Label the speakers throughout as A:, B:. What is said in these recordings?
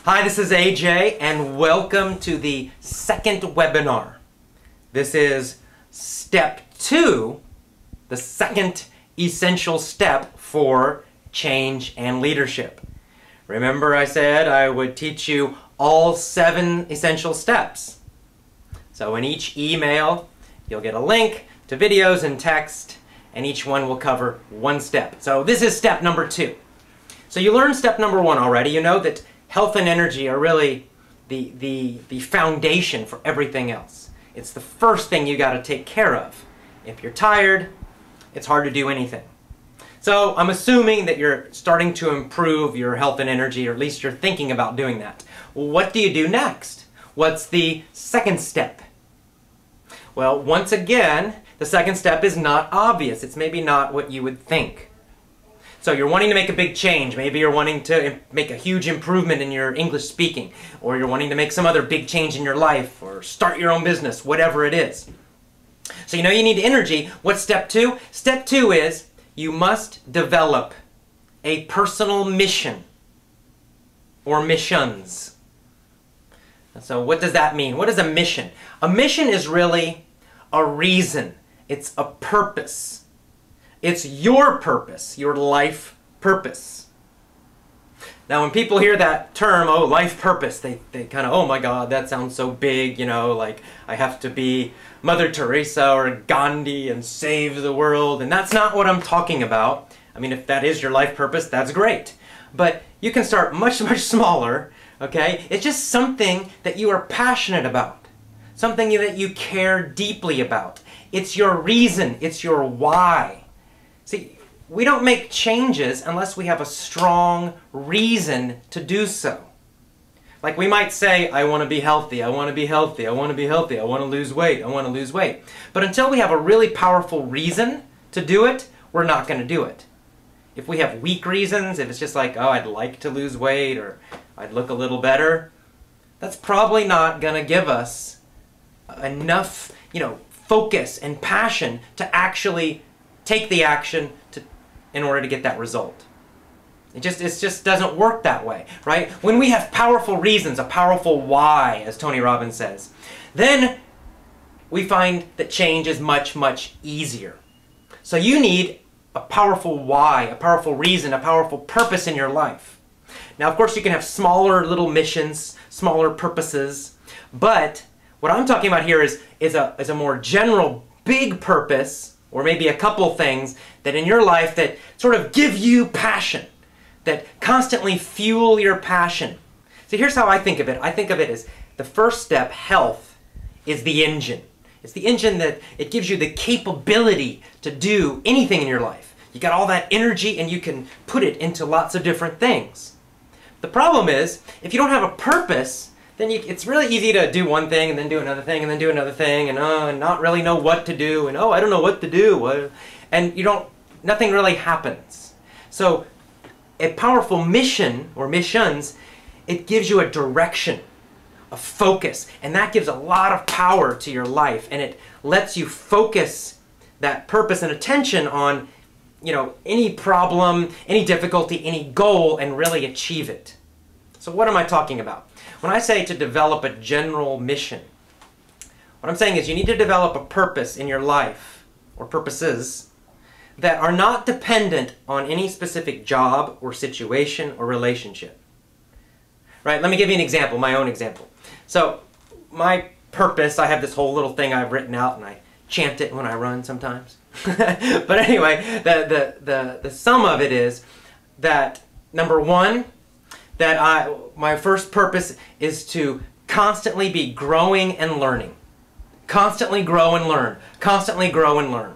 A: Hi, this is AJ, and welcome to the second webinar. This is step 2, the second essential step for change and leadership. Remember I said I would teach you all 7 essential steps. So in each email, you'll get a link to videos and text, and each one will cover one step. So this is step number 2. So you learned step number 1 already. You know that health and energy are really the foundation for everything else. It's the first thing you got to take care of. If you're tired, it's hard to do anything. So I'm assuming that you're starting to improve your health and energy, or at least you're thinking about doing that. Well, what do you do next? What's the second step? Well, once again, the second step is not obvious. It's maybe not what you would think. So you're wanting to make a big change. Maybe you're wanting to make a huge improvement in your English speaking, or you're wanting to make some other big change in your life, or start your own business, whatever it is. So you know you need energy. What's step 2? Step 2 is you must develop a personal mission or missions. So what does that mean? What is a mission? A mission is really a reason. It's a purpose. It's your purpose, your life purpose. Now when people hear that term, oh, life purpose, they kind of, oh my God, that sounds so big, you know, like I have to be Mother Teresa or Gandhi and save the world, and that's not what I'm talking about. I mean, if that is your life purpose, that's great. But you can start much, much smaller, okay? It's just something that you are passionate about, something that you care deeply about. It's your reason, it's your why. See, we don't make changes unless we have a strong reason to do so. Like we might say, I want to be healthy, I want to be healthy, I want to be healthy, I want to lose weight, I want to lose weight. But until we have a really powerful reason to do it, we're not going to do it. If we have weak reasons, if it's just like, oh, I'd like to lose weight, or I'd look a little better, that's probably not going to give us enough, focus and passion to actually take the action in order to get that result. It just doesn't work that way, right? When we have powerful reasons, a powerful why, as Tony Robbins says, then we find that change is much, much easier. So you need a powerful why, a powerful reason, a powerful purpose in your life. Now, of course, you can have smaller little missions, smaller purposes, but what I'm talking about here is a more general, big purpose, or maybe a couple things that in your life that sort of give you passion, that constantly fuel your passion. So here's how I think of it. I think of it as the first step, health, is the engine. It's the engine that it gives you the capability to do anything in your life. You got all that energy and you can put it into lots of different things. The problem is, if you don't have a purpose, then it's really easy to do one thing and then do another thing and then do another thing and not really know what to do, and I don't know what to do, and nothing really happens. So a powerful mission or missions, it gives you a direction, a focus, and that gives a lot of power to your life, and it lets you focus that purpose and attention on any problem, any difficulty, any goal, and really achieve it. So what am I talking about? When I say to develop a general mission, what I'm saying is you need to develop a purpose in your life, or purposes, that are not dependent on any specific job or situation or relationship. Right? Let me give you an example, my own example. So my purpose, I have this whole little thing I've written out, and I chant it when I run sometimes. But anyway, the sum of it is that, number 1, that my first purpose is to constantly be growing and learning. Constantly grow and learn. Constantly grow and learn.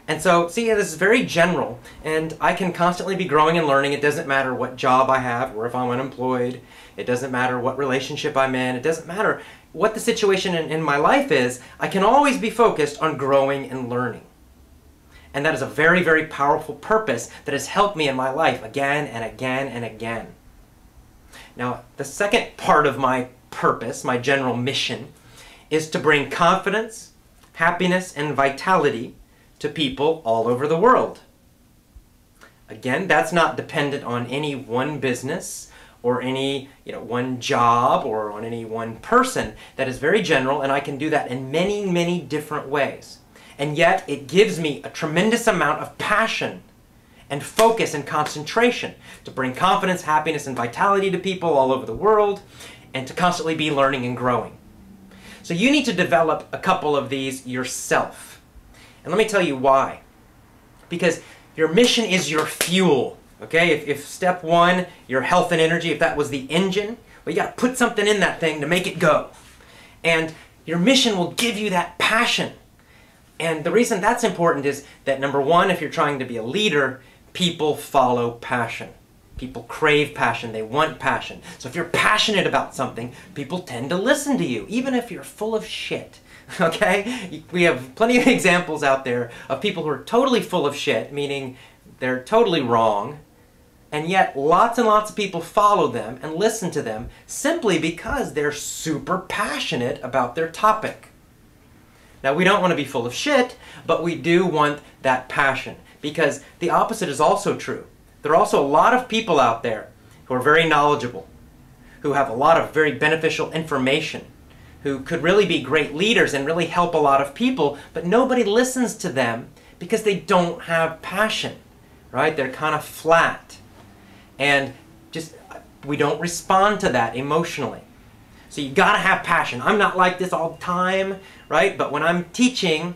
A: And so, see, this is very general, and I can constantly be growing and learning. It doesn't matter what job I have, or if I'm unemployed. It doesn't matter what relationship I'm in. It doesn't matter what the situation in my life is. I can always be focused on growing and learning. And that is a very, very powerful purpose that has helped me in my life again and again and again. Now, the second part of my purpose, my general mission, is to bring confidence, happiness, and vitality to people all over the world. Again, that's not dependent on any one business or any one job or on any one person. That is very general, and I can do that in many, many different ways. And yet it gives me a tremendous amount of passion and focus and concentration to bring confidence, happiness, and vitality to people all over the world, and to constantly be learning and growing. So you need to develop a couple of these yourself. And let me tell you why. Because your mission is your fuel. Okay, if step one, your health and energy, if that was the engine, well, you got to put something in that thing to make it go. And your mission will give you that passion. And the reason that's important is that, number one, if you're trying to be a leader, people follow passion. People crave passion. They want passion. So if you're passionate about something, people tend to listen to you, even if you're full of shit. Okay? We have plenty of examples out there of people who are totally full of shit, meaning they're totally wrong, and yet lots and lots of people follow them and listen to them simply because they're super passionate about their topic. Now, we don't want to be full of shit, but we do want that passion, because the opposite is also true. There are also a lot of people out there who are very knowledgeable, who have a lot of very beneficial information, who could really be great leaders and really help a lot of people, but nobody listens to them because they don't have passion, right? They're kind of flat. And just, we don't respond to that emotionally. So you gotta have passion. I'm not like this all the time, right? But when I'm teaching,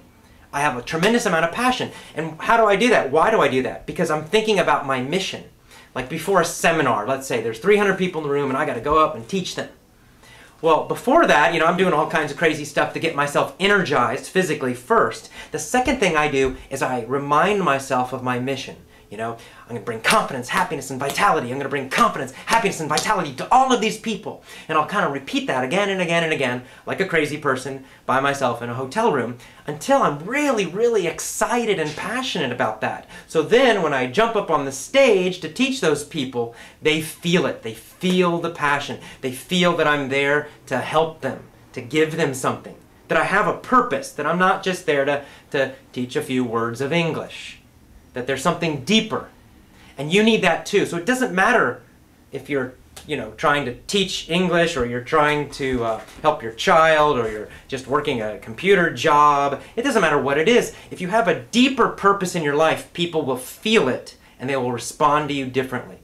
A: I have a tremendous amount of passion. And how do I do that? Why do I do that? Because I'm thinking about my mission. Like before a seminar, let's say there's 300 people in the room and I gotta go up and teach them. Well, before that, I'm doing all kinds of crazy stuff to get myself energized physically first. The second thing I do is I remind myself of my mission. I'm going to bring confidence, happiness, and vitality. I'm going to bring confidence, happiness, and vitality to all of these people. And I'll kind of repeat that again and again and again, like a crazy person by myself in a hotel room, until I'm really, really excited and passionate about that. So then when I jump up on the stage to teach those people, they feel it. They feel the passion. They feel that I'm there to help them, to give them something, that I have a purpose, that I'm not just there to teach a few words of English, that there's something deeper. And you need that too. So it doesn't matter if you're, trying to teach English, or you're trying to help your child, or you're just working a computer job. It doesn't matter what it is. If you have a deeper purpose in your life, people will feel it and they will respond to you differently.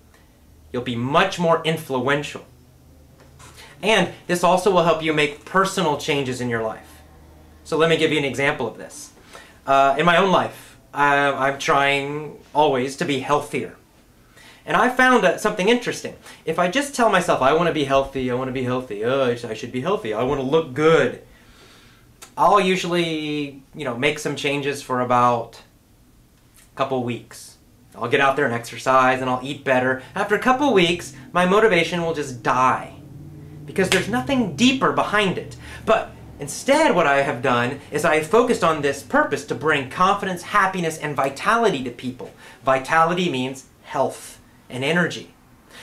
A: You'll be much more influential. And this also will help you make personal changes in your life. So let me give you an example of this. In my own life, I'm trying always to be healthier. And I found something interesting. If I just tell myself, I want to be healthy, I want to be healthy, oh, I should be healthy, I want to look good, I'll usually, make some changes for about a couple weeks. I'll get out there and exercise and I'll eat better. After a couple weeks, my motivation will just die, because there's nothing deeper behind it. But instead, what I have done is I have focused on this purpose to bring confidence, happiness, and vitality to people. Vitality means health and energy.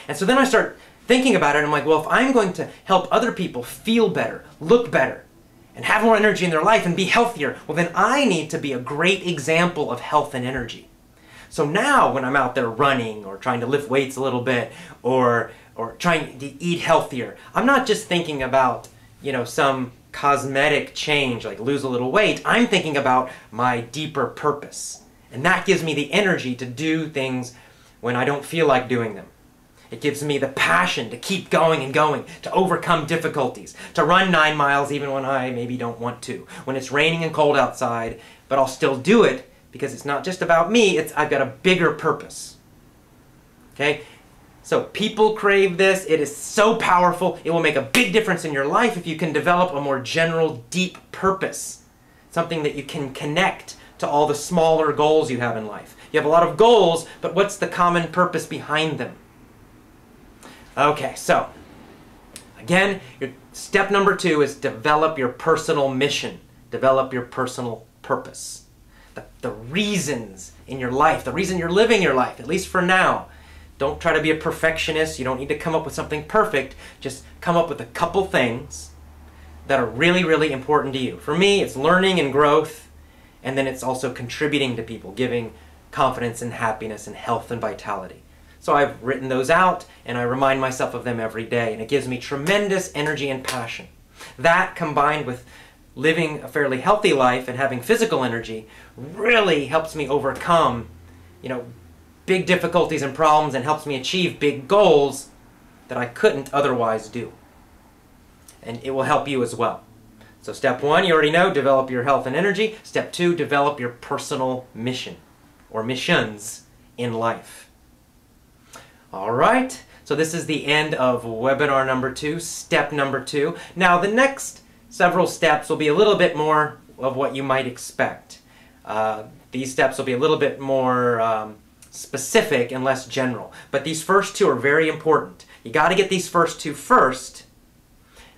A: And so then I start thinking about it, and I'm like, well, if I'm going to help other people feel better, look better, and have more energy in their life and be healthier, well, then I need to be a great example of health and energy. So now when I'm out there running, or trying to lift weights a little bit, or trying to eat healthier, I'm not just thinking about, some cosmetic change, like lose a little weight. I'm thinking about my deeper purpose. And that gives me the energy to do things when I don't feel like doing them. It gives me the passion to keep going and going, to overcome difficulties, to run 9 miles even when I maybe don't want to, when it's raining and cold outside, but I'll still do it because it's not just about me, I've got a bigger purpose. Okay? So people crave this. It is so powerful. It will make a big difference in your life if you can develop a more general, deep purpose. Something that you can connect to all the smaller goals you have in life. You have a lot of goals, but what's the common purpose behind them? Okay, so again, your step number 2 is develop your personal mission. Develop your personal purpose. The reasons in your life, the reason you're living your life, at least for now. Don't try to be a perfectionist. You don't need to come up with something perfect. Just come up with a couple things that are really, really important to you. For me, it's learning and growth, and then it's also contributing to people, giving confidence and happiness and health and vitality. So So I've written those out, and I remind myself of them every day, and it gives me tremendous energy and passion. That, combined with living a fairly healthy life and having physical energy, really helps me overcome, big difficulties and problems, and helps me achieve big goals that I couldn't otherwise do. And it will help you as well. So step 1, you already know, develop your health and energy. Step 2, develop your personal mission or missions in life. All right, so this is the end of webinar number 2, step number 2. Now the next several steps will be a little bit more of what you might expect. These steps will be a little bit more specific and less general. But these first 2 are very important. You got to get these first 2 first.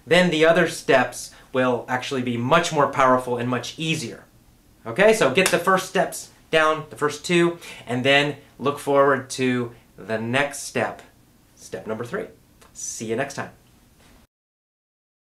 A: Then the other steps will actually be much more powerful and much easier. Okay, so get the first steps down, the first 2, and then look forward to the next step, step number 3. See you next time.